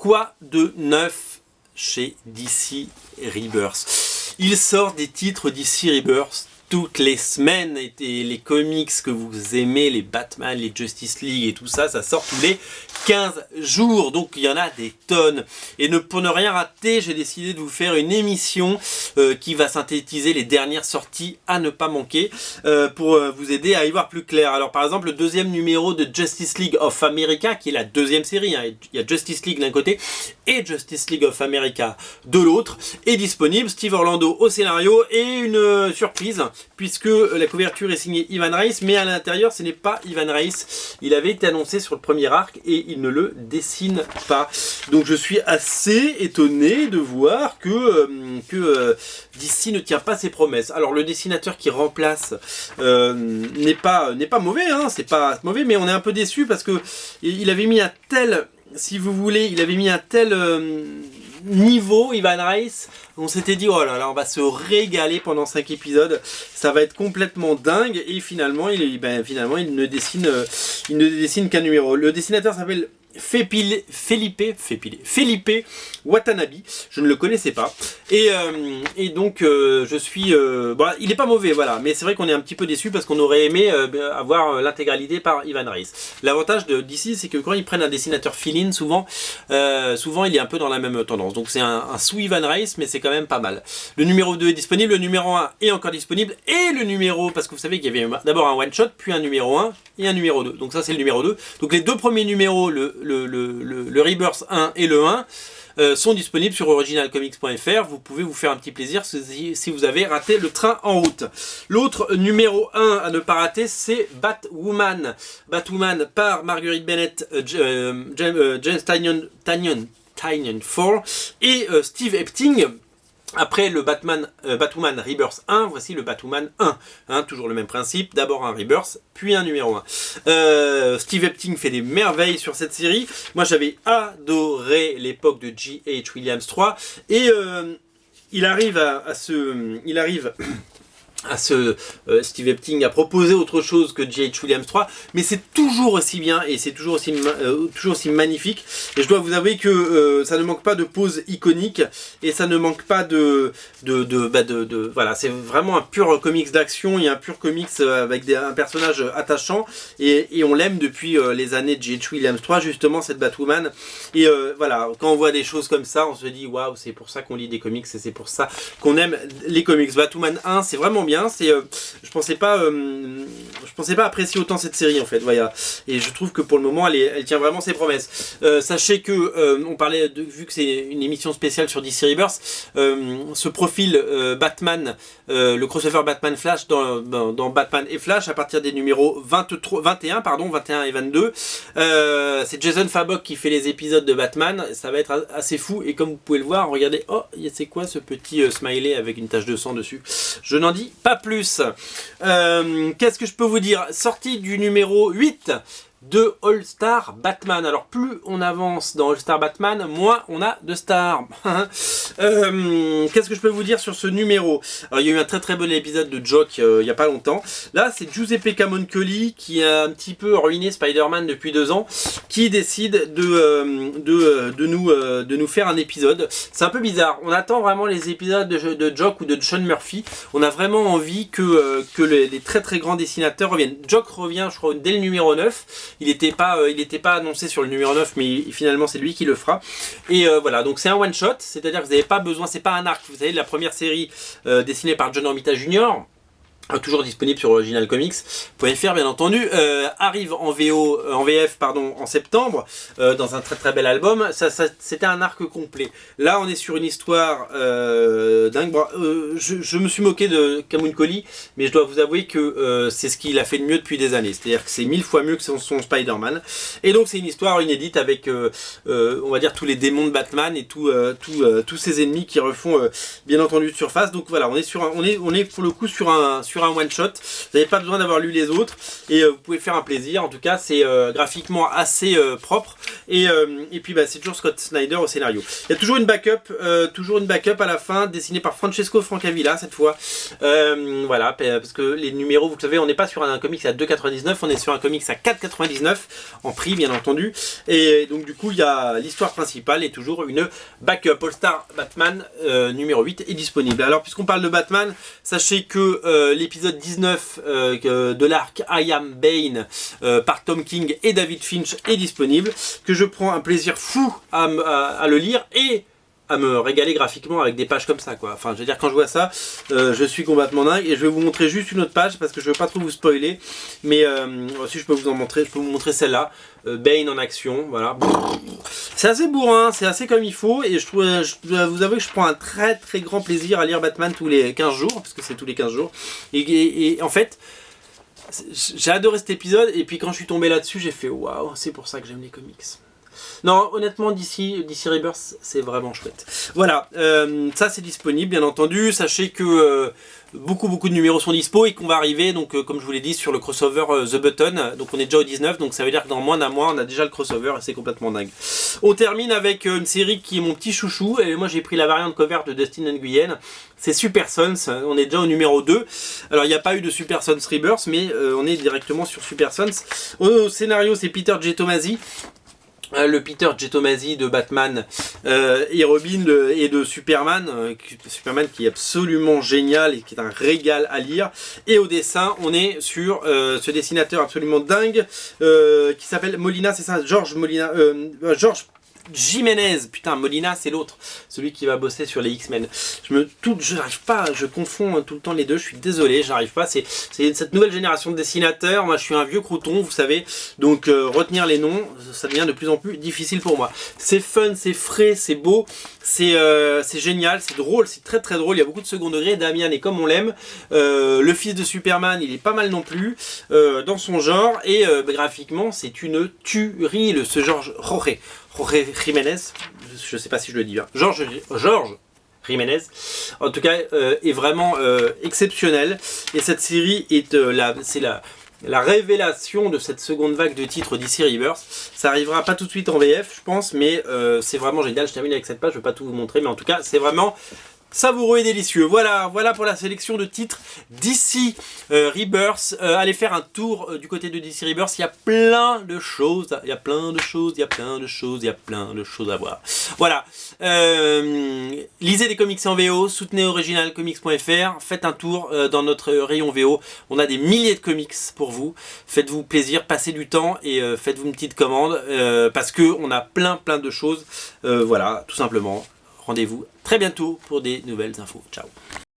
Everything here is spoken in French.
quoi de neuf chez DC Rebirth? Il sort des titres DC Rebirth toutes les semaines, et les comics que vous aimez, les Batman, les Justice League et tout ça, ça sort tous les 15 jours, donc il y en a des tonnes. Et pour ne rien rater, j'ai décidé de vous faire une émission qui va synthétiser les dernières sorties à ne pas manquer, pour vous aider à y voir plus clair. Alors par exemple, le deuxième numéro de Justice League of America, qui est la deuxième série, hein, il y a Justice League d'un côté et Justice League of America de l'autre, est disponible. Steve Orlando au scénario, et une surprise, puisque la couverture est signée Ivan Reis, mais à l'intérieur ce n'est pas Ivan Reis. Il avait été annoncé sur le premier arc et il ne le dessine pas. Donc je suis assez étonné de voir que DC ne tient pas ses promesses. Alors le dessinateur qui remplace n'est pas mauvais, hein, c'est pas mauvais, mais on est un peu déçu parce que il avait mis un tel, si vous voulez, il avait mis un tel niveau, Ivan Reis, on s'était dit oh là là, on va se régaler pendant 5 épisodes, ça va être complètement dingue, et finalement il ne dessine qu'un numéro. Le dessinateur s'appelle Felipe Watanabe, je ne le connaissais pas, et donc je suis bon, il n'est pas mauvais, voilà, mais c'est vrai qu'on est un petit peu déçu parce qu'on aurait aimé avoir l'intégralité par Ivan Reis. L'avantage de DC, c'est que quand ils prennent un dessinateur fill-in, souvent il est un peu dans la même tendance, donc c'est un sous Ivan Reis, mais c'est quand même pas mal. Le numéro 2 est disponible, le numéro 1 est encore disponible, et le numéro, parce que vous savez qu'il y avait d'abord un one shot, puis un numéro 1 et un numéro 2, donc ça c'est le numéro 2, donc les deux premiers numéros, le Rebirth 1 et le 1, sont disponibles sur originalcomics.fr. Vous pouvez vous faire un petit plaisir si vous avez raté le train en route. L'autre numéro 1 à ne pas rater, c'est Batwoman. Batwoman par Marguerite Bennett, James Tynion 4 et Steve Epting. Après le Batwoman Rebirth 1, voici le Batwoman 1. Hein, toujours le même principe, d'abord un Rebirth, puis un numéro 1. Steve Epting fait des merveilles sur cette série. Moi j'avais adoré l'époque de J.H. Williams 3. Et il arrive Steve Epting a proposé autre chose que J.H. Williams 3, mais c'est toujours aussi bien et c'est toujours aussi magnifique. Et je dois vous avouer que ça ne manque pas de poses iconiques et ça ne manque pas voilà, c'est vraiment un pur comics d'action et un pur comics avec un personnage attachant, et on l'aime depuis les années de J.H. Williams 3, justement, cette Batwoman. Et voilà, quand on voit des choses comme ça, on se dit waouh, c'est pour ça qu'on lit des comics et c'est pour ça qu'on aime les comics. Batwoman 1, c'est vraiment bien. Je pensais pas apprécier autant cette série en fait, voilà. Et je trouve que pour le moment elle tient vraiment ses promesses. Sachez que on parlait vu que c'est une émission spéciale sur DC Rebirth, ce profil Batman, le crossover Batman Flash dans Batman et Flash à partir des numéros 21 et 22, c'est Jason Fabok qui fait les épisodes de Batman. Ça va être assez fou, et comme vous pouvez le voir, regardez, oh c'est quoi ce petit smiley avec une tache de sang dessus. Je n'en dis pas plus. Qu'est-ce que je peux vous dire? Sortie du numéro 8 de All Star Batman. Alors plus on avance dans All Star Batman, moins on a de stars. Qu'est-ce que je peux vous dire sur ce numéro? Alors il y a eu un très très bon épisode de Jock il n'y a pas longtemps. Là c'est Giuseppe Camuncoli qui a un petit peu ruiné Spider-Man depuis 2 ans, qui décide de nous faire un épisode. C'est un peu bizarre, on attend vraiment les épisodes de Jock ou de Sean Murphy. On a vraiment envie que les très très grands dessinateurs reviennent. Jock revient, je crois, dès le numéro 9. Il n'était pas annoncé sur le numéro 9, mais finalement c'est lui qui le fera. Et voilà, donc c'est un one shot, c'est-à-dire que vous n'avez pas besoin, c'est pas un arc. Vous savez, la première série dessinée par John Romita Jr., toujours disponible sur originalcomics.fr bien entendu, arrive en VF en septembre, dans un très très bel album. C'était un arc complet. Là on est sur une histoire dingue. Bon, je me suis moqué de Camuncoli, mais je dois vous avouer que c'est ce qu'il a fait de mieux depuis des années, c'est à dire que c'est 1000 fois mieux que son Spider-Man. Et donc c'est une histoire inédite avec on va dire tous les démons de Batman et tous ses ennemis qui refont bien entendu de surface. Donc voilà, on est pour le coup sur un sur un one-shot. Vous n'avez pas besoin d'avoir lu les autres et vous pouvez faire un plaisir. En tout cas, c'est graphiquement assez propre. Et puis, c'est toujours Scott Snyder au scénario. Il y a toujours une backup à la fin, dessinée par Francesco Francavilla cette fois. Voilà, parce que les numéros, vous savez, on n'est pas sur un comics à 2,99, on est sur un comics à 4,99 en prix, bien entendu. Et donc, du coup, il y a l'histoire principale et toujours une backup. All Star Batman numéro 8 est disponible. Alors, puisqu'on parle de Batman, sachez que l'épisode 19 de l'arc I Am Bane par Tom King et David Finch est disponible, que je prends un plaisir fou à le lire et à me régaler graphiquement avec des pages comme ça, quoi. Enfin, je veux dire, quand je vois ça, je suis complètement dingue. Et je vais vous montrer juste une autre page parce que je veux pas trop vous spoiler. Mais si je peux vous en montrer, je peux vous montrer celle-là. Bane en action, voilà. C'est assez bourrin, c'est assez comme il faut. Et je dois vous avouer que je prends un très très grand plaisir à lire Batman tous les 15 jours, parce que c'est tous les 15 jours. Et en fait, j'ai adoré cet épisode. Et puis quand je suis tombé là-dessus, j'ai fait waouh, c'est pour ça que j'aime les comics. Non, honnêtement, DC Rebirth, c'est vraiment chouette. Voilà, ça c'est disponible, bien entendu. Sachez que beaucoup de numéros sont dispo et qu'on va arriver, donc comme je vous l'ai dit, sur le crossover The Button. Donc on est déjà au 19, donc ça veut dire que dans moins d'un mois, on a déjà le crossover et c'est complètement dingue. On termine avec une série qui est mon petit chouchou. Et moi, j'ai pris la variante cover de Dustin Nguyen. C'est Super Sons, on est déjà au numéro 2. Alors, il n'y a pas eu de Super Sons Rebirth, mais on est directement sur Super Sons. Au scénario, c'est Peter J. Tomasi. Le Peter J. Tomasi de Batman et Robin et de Superman, Superman qui est absolument génial et qui est un régal à lire. Et au dessin, on est sur ce dessinateur absolument dingue qui s'appelle Molina, c'est ça, George Molina, George Jiménez, putain, Molina c'est l'autre, celui qui va bosser sur les X-Men. Je n'arrive pas, je confonds tout le temps les deux, je suis désolé, j'arrive pas. C'est cette nouvelle génération de dessinateurs. Moi je suis un vieux crouton, vous savez, donc retenir les noms, ça devient de plus en plus difficile pour moi. C'est fun, c'est frais, c'est beau, c'est génial, c'est drôle, c'est très très drôle. Il y a beaucoup de second degré. Damian est comme on l'aime. Le fils de Superman, il est pas mal non plus dans son genre et graphiquement c'est une tuerie. Ce George Jiménez, je sais pas si je le dis bien, George Jiménez, en tout cas est vraiment exceptionnel. Et cette série est la révélation de cette seconde vague de titres DC Rebirth. Ça arrivera pas tout de suite en VF, je pense, mais c'est vraiment génial. Je termine avec cette page, je vais pas tout vous montrer, mais en tout cas c'est vraiment savoureux et délicieux. Voilà pour la sélection de titres DC Rebirth. Allez faire un tour du côté de DC Rebirth. Il y a plein de choses. Il y a plein de choses à voir. Voilà. Lisez des comics en VO. Soutenez originalcomics.fr. Faites un tour dans notre rayon VO. On a des milliers de comics pour vous. Faites-vous plaisir. Passez du temps et faites-vous une petite commande parce que on a plein de choses. Voilà, tout simplement. Rendez-vous très bientôt pour des nouvelles infos. Ciao.